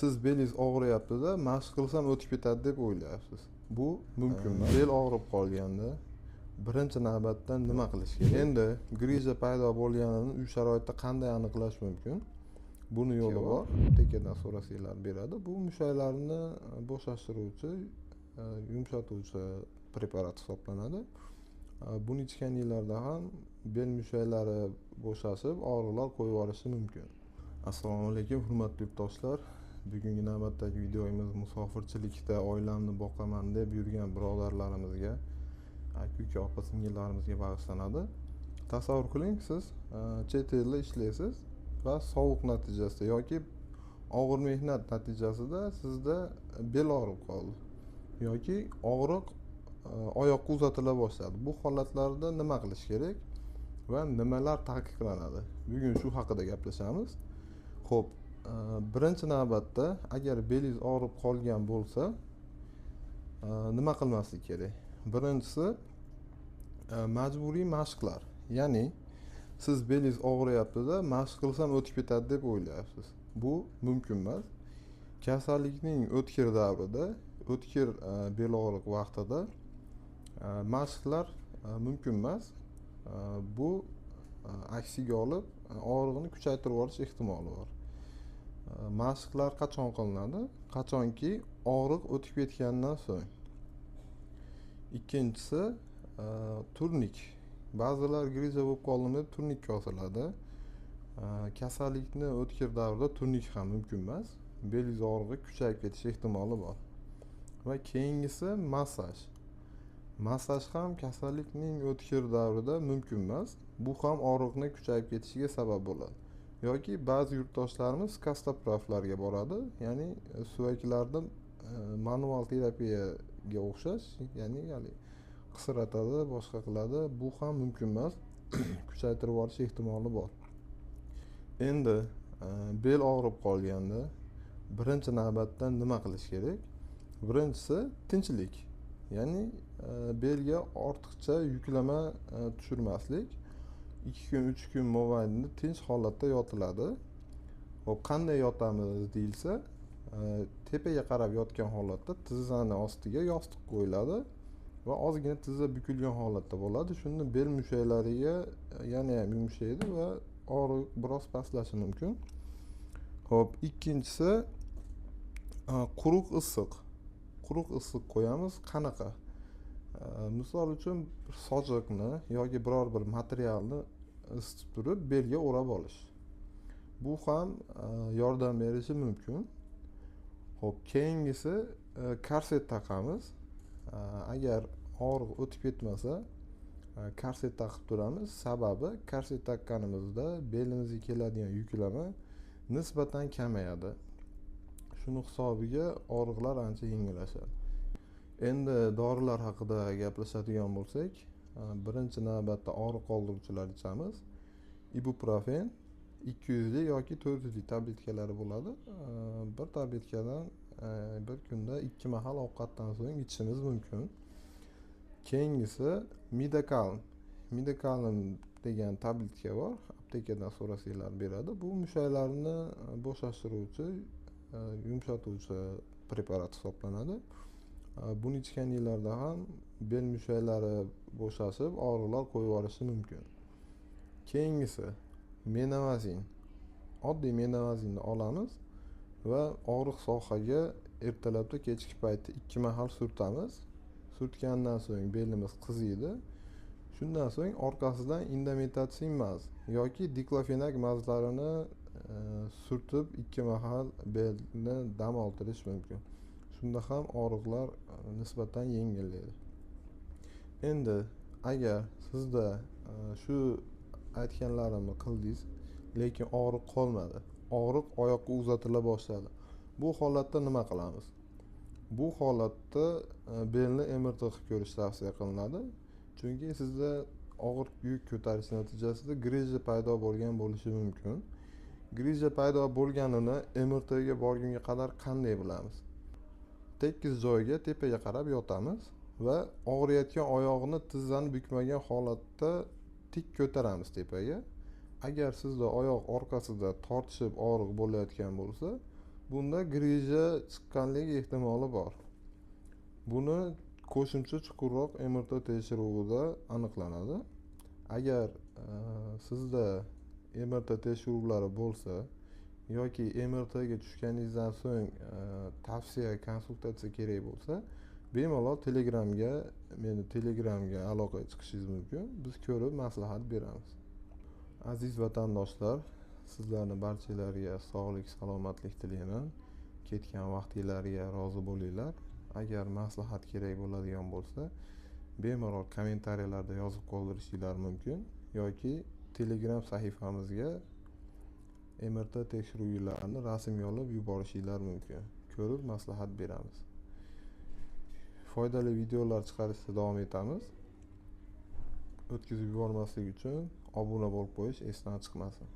siz belingiz og'riyapti-da, mashq qilsam o'tib ketadi deb o'ylayapsiz. Bu mumkin emas. Bel og'rib qolganda birinchi navbatda nima qilish kerak? Endi griza paydo bo'lganini uy sharoitida qanday aniqlash mumkin? Buni yo'li bor. Aptekadan so'rasanglar beradi. Bu mushaklarni bo'shashtiruvchi, yumshatuvchi preparat hisoblanadi. Buni ichganinglarda ham bel mushaklari bo'shashib, og'riqlar qo'yib yuborishi mumkin. Assalomu alaykum, hurmatli yurtdoshlar. Bugungi navbatdagi videomiz musofirchilikda oilamni boqaman deb yurgan birodarlarimizga, aka opa singillarimizga bag'ishlanadi. Tasavvur qiling, siz chet elda ishlaysiz va sovuq natijasida yoki og'ir mehnat natijasida sizda bel og'rib qoldi yoki og'riq oyoqqa uzatila boshladi. Bu holatlarda nima qilish kerak va nimalar taqiqlanadi? Bugun shu haqida gaplashamiz. Xo'p, birinchi navbatda agar belingiz og'rib qolgan bo'lsa, nima qilmaslik kerak? Birinchisi majburiy mashqlar. Ya'ni siz belingiz og'riyapti-da, mashq qilsam o'tib ketadi deb o'ylayapsiz. Bu mumkin emas. Kasallikning o'tkir davrida, o'tkir bel og'riq vaqtida mashqlar mumkin emas. Bu aksiga olib og'riqni kuchaytirib yuborish ehtimoli bor. Mashqlar qachon qilinadi? Qachonki og'riq o'tib ketgandan so'ng. Ikkinchisi turnik. Ba'zilar griza bo'lib qoldim deb turnikka osiladi. Kasallikni o'tkir davrida turnik ham mumkin emas. Belingiz og'rig'i kuchayib ketish ehtimoli bor. Va keyingisi massaj. Massaj ham kasallikning o'tkir davrida mumkin emas. Bu ham og'riqni kuchayib ketishiga sabab bo'ladi. Yoki ba'zi yurtdoshlarimiz kastoproflarga boradi, ya'ni suvaklarni manual terapiyaga o'xshash, ya'ni qisratadi, boshqa qiladi. Bu ham mumkin emas. Kuchaytirib yuborish ehtimoli bor. Endi bel og'rib qolganda birinchi navbatda nima qilish kerak? Birinchisi tinchlik. Ya'ni belga ortiqcha yuklama tushirmaslik. 2 kun, 3 kun mobaynida tinch holatda yotiladi. Xo'p, qanday yotamiz deyilsa, tepaga qarab yotgan holatda tizzani ostiga yostiq qo'yiladi va ozgina tizza bukilgan holatda bo'ladi. Shunda bel mushaklariga yana ham yumshaydi va og'riq biroz pastlashi mumkin. Xo'p, ikkinchisi quruq issiq. Quruq issiq qo'yamiz. Qanaqa? Misol uchun sochiqni yoki biror bir materialni isitib turib belga o'rab olish. Bu ham yordam berishi mumkin. Xo'p, keyingisi korset taqamiz. Agar og'riq o'tib ketmasa, korset taqib turamiz. Sababi korset taqqanimizda belimizga keladigan yuklama nisbatan kamayadi. Shuni hisobiga og'riqlar ancha yengillashadi. Endi dorilar haqida gaplashadigan bo'lsak, birinchi navbatda og'riq qoldiruvchilar ichamiz. Ibuprofen 200 lik yoki 400 lik tabletkalari bo'ladi. Bir tabletkadan bir kunda 2 mahal ovqatdan so'ng ichishimiz mumkin. Keyingisi Midakalm. Midakalm degan tabletka bor. Aptekadan so'rasanglar beradi. Bu mushaklarni bo'shashtiruvchi, yumshatuvchi preparat hisoblanadi. Buni ichganinglarda ham bel mushaklari bo'shashib, og'riqlar qo'yib yuborishi mumkin. Keyingisi menamazin. Oddiy menamazinni olamiz va og'riq sohaga ertalabda kechki paytda 2 mahal surtamiz. Surtgandan so'ng belimiz qiziydi. Shundan so'ng orqasidan indometacin maz yoki diklofenak mazlarini surtib 2 mahal belni dam oltirish mumkin. Shunda ham og'riqlar nisbatan yengillaydi. Endi agar sizda shu aytganlarimni qildingiz, lekin og'riq qolmadi, og'riq oyoqqa uzatila boshladi. Bu holatda nima qilamiz? Bu holatda belni MRT qilib ko'rish tavsiya qilinadi. Chunki sizda og'ir yuk ko'tarish natijasida griza paydo bo'lgan bo'lishi mumkin. Griza paydo bo'lganini MRT ga borgunga qadar qanday bilamiz? Tekis joyga tepaga qarab yotamiz va og'riyotgan oyog'ini tizzani bukmagan holatda tik ko'taramiz tepaga. Agar sizda oyoq orqasida tortishib og'riq bo'layotgan bo'lsa, bunda grija chiqqanlik ehtimoli bor. Buni qo'shimcha chuqurroq MRT tekshiruvida aniqlanadi. Agar sizda MRT tekshiruvlari bo'lsa yoki MRTga tushganingizdan so'ng tavsiya konsultatsiya kerak bo'lsa, bemalol meni telegramga aloqaga chiqishingiz mumkin. Biz ko'rib maslahat beramiz. Aziz vatandoshlar, sizlarni barchalariga sog'lik, salomatlik tilayman. Ketgan vaqtinglarga rozi bo'linglar. Agar maslahat kerak bo'ladigan bo'lsa, bemalol kommentariyalarda yozib qoldirishinglar mumkin yoki Telegram sahifamizga MRT tekshiruvlarini rasmiyolab yuborishinglar mumkin. Ko'rib maslahat beramiz. Foydali videolar chiqarishda davom etamiz. O'tkazib yubormaslik uchun obuna bo'lib qo'yish esdan chiqmasin.